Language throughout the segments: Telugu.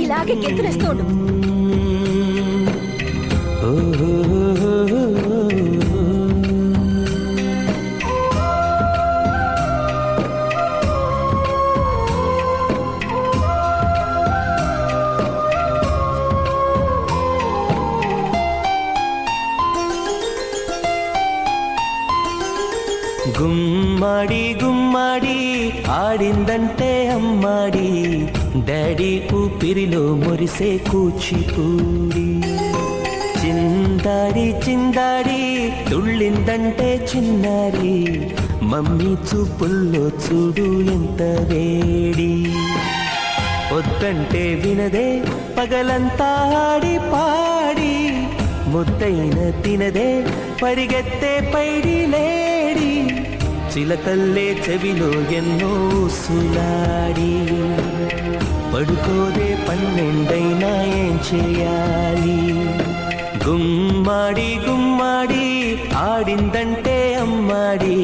ఇలాగే గెంతులేస్తూ ఉండు. గుమ్మడి గుమ్మడి ఆడిందంటే అమ్మాడి, డాడీ ఊపిరిలో మురిసే కూచిపూడి. చిందాడి చిందాడి తుళ్ళిందంటే చిన్నారి, మమ్మీ చూపుల్లో చూడు ఎంత వేడి. వద్దంటే వినదే పగలంతా ఆడి పాడి, ముద్దైన తినదే పరిగెత్తే పైడి లేడి. చిలకల్లే చెవిలో ఎన్నో సులాడి, పడుకోదే పన్నెండైనా ఏం చేయాలి. గుమ్మాడి గుమ్మాడి ఆడిందంటే అమ్మాడి,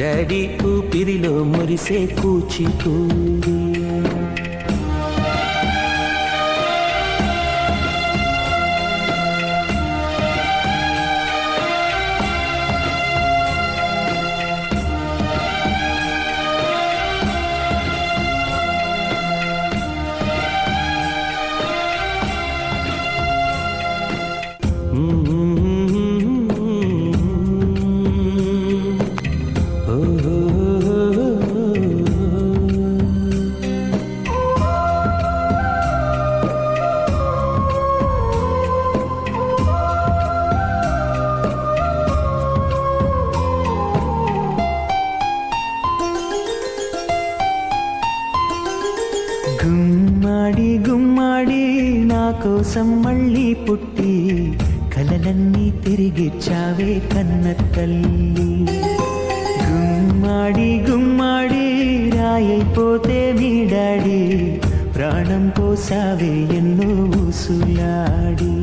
డాడీ ఊపిరిలో మురిసే కూచిపూడి. గుమ్మాడి గుమ్మాడి నా కోసం మళ్ళీ పుట్టి, కలలన్నీ తిరిగిచ్చావే కన్న తల్లి. గుమ్మాడి గుమ్మాడి రాయైపోతే మీ డాడీ, ప్రాణం పోసావే ఎన్నో ఊసులాడి.